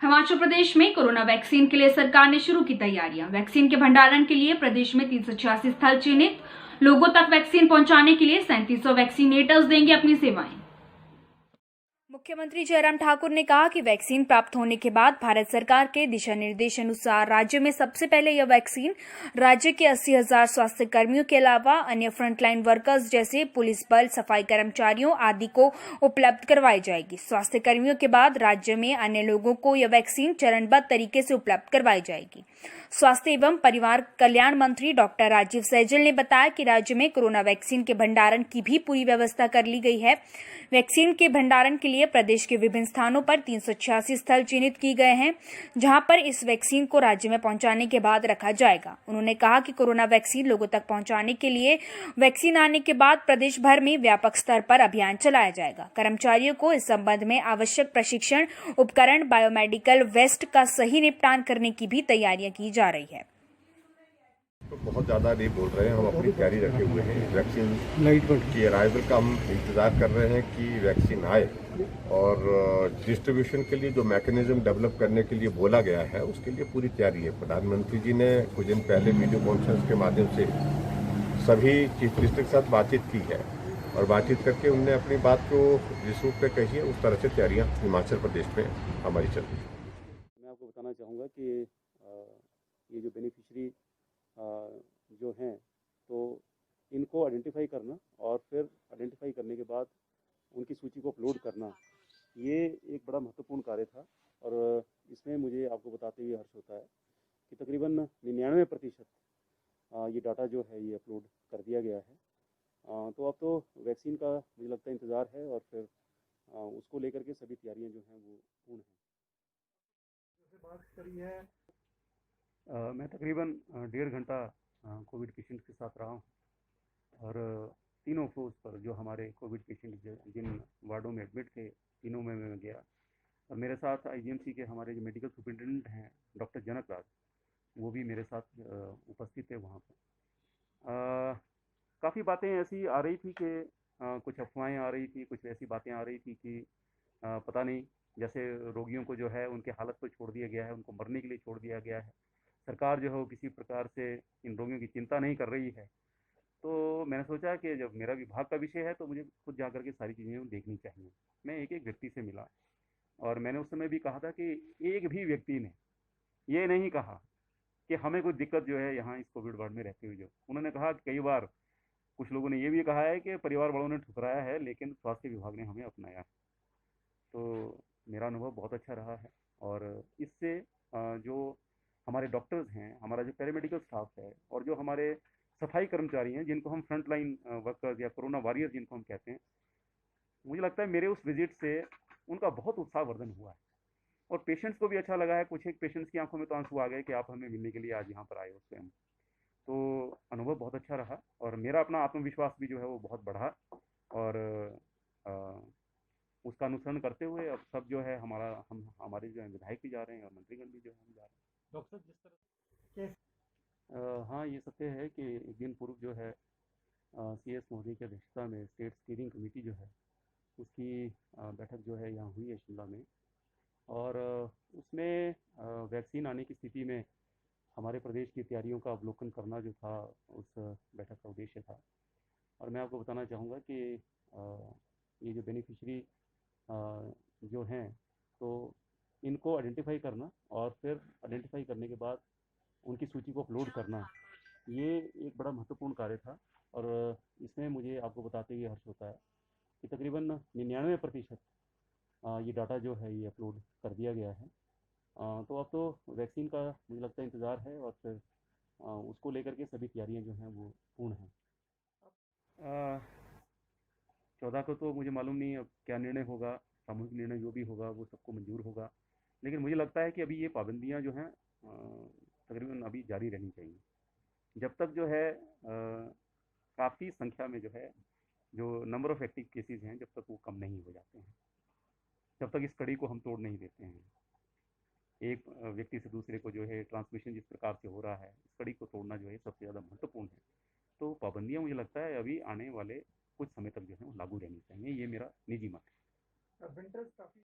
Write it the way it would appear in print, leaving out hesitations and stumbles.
हिमाचल प्रदेश में corona vaccine के लिए सरकार ने शुरू की तैयारियां। वैक्सीन के भंडारण के लिए प्रदेश में 386 स्थल चिन्हित। लोगों तक वैक्सीन पहुंचाने के लिए 3700 वैक्सीनेटर्स देंगे अपनी सेवाएं। मुख्यमंत्री जयराम ठाकुर ने कहा कि वैक्सीन प्राप्त होने के बाद भारत सरकार के दिशा निर्देश अनुसार राज्य में सबसे पहले यह वैक्सीन राज्य के 80,000 स्वास्थ्य कर्मियों के अलावा अन्य फ्रंटलाइन वर्कर्स जैसे पुलिस बल, सफाई कर्मचारियों आदि को उपलब्ध करवाई जाएगी। स्वास्थ्य कर्मियों के बाद राज्य में अन्य लोगों को यह वैक्सीन चरणबद्ध तरीके से उपलब्ध करवाई जाएगी। स्वास्थ्य एवं परिवार कल्याण मंत्री डॉक्टर राजीव सैजल ने बताया कि राज्य में कोरोना वैक्सीन के भंडारण की भी पूरी व्यवस्था कर ली गई है। वैक्सीन के भंडारण के लिए प्रदेश के विभिन्न स्थानों पर 386 स्थल चिन्हित किए गए हैं, जहां पर इस वैक्सीन को राज्य में पहुंचाने के बाद रखा जाएगा। उन्होंने कहा कि कोरोना वैक्सीन लोगों तक पहुंचाने के लिए वैक्सीन आने के बाद प्रदेश भर में व्यापक स्तर पर अभियान चलाया जाएगा। कर्मचारियों को इस संबंध में आवश्यक प्रशिक्षण, उपकरण, बायोमेडिकल वेस्ट का सही निपटान करने की भी तैयारियां की जा रही है। तो बहुत ज़्यादा नहीं बोल रहे हैं, हम अपनी तैयारी रखे हुए हैं। वैक्सीन की अराइवल का हम इंतज़ार कर रहे हैं कि वैक्सीन आए और डिस्ट्रीब्यूशन के लिए जो मैकेनिज्म डेवलप करने के लिए बोला गया है उसके लिए पूरी तैयारी है। प्रधानमंत्री जी ने कुछ दिन पहले वीडियो कॉन्फ्रेंस के माध्यम से सभी चीफ मिनिस्टर के साथ बातचीत की है और बातचीत करके उनने अपनी बात को जिस रूप में कही है उस तरह से तैयारियाँ हिमाचल प्रदेश में हमारी चल रही है। मैं आपको बताना चाहूँगा कि ये जो बेनिफिशरी जो हैं तो इनको आइडेंटिफाई करना और फिर आइडेंटिफाई करने के बाद उनकी सूची को अपलोड करना, ये एक बड़ा महत्वपूर्ण कार्य था। और इसमें मुझे आपको बताते हुए हर्ष होता है कि तकरीबन 99% ये डाटा जो है ये अपलोड कर दिया गया है। तो अब तो वैक्सीन का मुझे लगता है इंतज़ार है और फिर उसको लेकर के सभी तैयारियां जो हैं वो पूर्ण हैं। बात करी है मैं तकरीबन 1.5 घंटा कोविड पेशेंट के साथ रहा हूँ और तीनों फ्लोर्स पर जो हमारे कोविड पेशेंट जिन वार्डों में एडमिट थे तीनों में मैं गया और मेरे साथ आईजीएमसी के हमारे जो मेडिकल सुपरिटेंडेंट हैं डॉक्टर जनक राज, वो भी मेरे साथ उपस्थित थे वहाँ पर। काफ़ी बातें ऐसी आ रही थी कि कुछ अफवाहें आ रही थी, कुछ ऐसी बातें आ रही थी कि पता नहीं, जैसे रोगियों को जो है उनके हालत पर छोड़ दिया गया है, उनको मरने के लिए छोड़ दिया गया है। सरकार जो है वो किसी प्रकार से इन रोगियों की चिंता नहीं कर रही है। तो मैंने सोचा कि जब मेरा विभाग का विषय है तो मुझे खुद जा कर के सारी चीज़ें देखनी चाहिए। मैं एक-एक व्यक्ति से मिला और मैंने उस समय भी कहा था कि एक भी व्यक्ति ने ये नहीं कहा कि हमें कोई दिक्कत जो है यहाँ इस कोविड वार्ड में रहते हुए जो। उन्होंने कहा कि कई बार कुछ लोगों ने ये भी कहा है कि परिवार वालों ने ठुकराया है लेकिन स्वास्थ्य विभाग ने हमें अपनाया है। तो मेरा अनुभव बहुत अच्छा रहा है और इससे जो हमारे डॉक्टर्स हैं, हमारा जो पैरामेडिकल स्टाफ है और जो हमारे सफाई कर्मचारी हैं जिनको हम फ्रंट लाइन वर्कर्स या कोरोना वॉरियर्स जिनको हम कहते हैं, मुझे लगता है मेरे उस विजिट से उनका बहुत उत्साहवर्धन हुआ है और पेशेंट्स को भी अच्छा लगा है। कुछ एक पेशेंट्स की आंखों में तो आंसू आ गए कि आप हमें मिलने के लिए आज यहाँ पर आए हो स्वयं। तो अनुभव बहुत अच्छा रहा और मेरा अपना आत्मविश्वास भी जो है वो बहुत बढ़ा और अ, उसका अनुसरण करते हुए अब सब जो है हमारे जो है विधायक भी जा रहे हैं और मंत्रीगण भी जो है हम जा रहे हैं। डॉक्टर जिस तरह हाँ, ये सत्य है कि एक दिन पूर्व जो है सीएस महोदय की अध्यक्षता में स्टेट स्टीयरिंग कमेटी जो है उसकी बैठक जो है यहाँ हुई है शिमला में और उसमें वैक्सीन आने की स्थिति में हमारे प्रदेश की तैयारियों का अवलोकन करना जो था उस बैठक का उद्देश्य था। और मैं आपको बताना चाहूँगा कि ये जो बेनिफिशरी जो हैं तो इनको आइडेंटिफाई करना और फिर आइडेंटिफाई करने के बाद उनकी सूची को अपलोड करना, ये एक बड़ा महत्वपूर्ण कार्य था। और इसमें मुझे आपको बताते हुए हर्ष होता है कि तकरीबन 99% ये डाटा जो है ये अपलोड कर दिया गया है। तो अब तो वैक्सीन का मुझे लगता है इंतज़ार है और फिर उसको लेकर के सभी तैयारियां जो हैं वो पूर्ण हैं। 14 को तो मुझे मालूम नहीं अब क्या निर्णय होगा, सामूहिक निर्णय जो भी होगा वो सबको मंजूर होगा। लेकिन मुझे लगता है कि अभी ये पाबंदियाँ जो हैं तकरीबन अभी जारी रहनी चाहिए। जब तक जो है काफ़ी संख्या में जो है जो नंबर ऑफ़ एक्टिव केसेज़ हैं जब तक वो कम नहीं हो जाते हैं, जब तक इस कड़ी को हम तोड़ नहीं देते हैं। एक व्यक्ति से दूसरे को जो है ट्रांसमिशन जिस प्रकार से हो रहा है, इस कड़ी को तोड़ना जो है सबसे ज़्यादा महत्वपूर्ण है। तो पाबंदियाँ मुझे लगता है अभी आने वाले कुछ समय तक जो है वो लागू रहनी चाहिए, ये मेरा निजी मत है। विंटर्स काफ़ी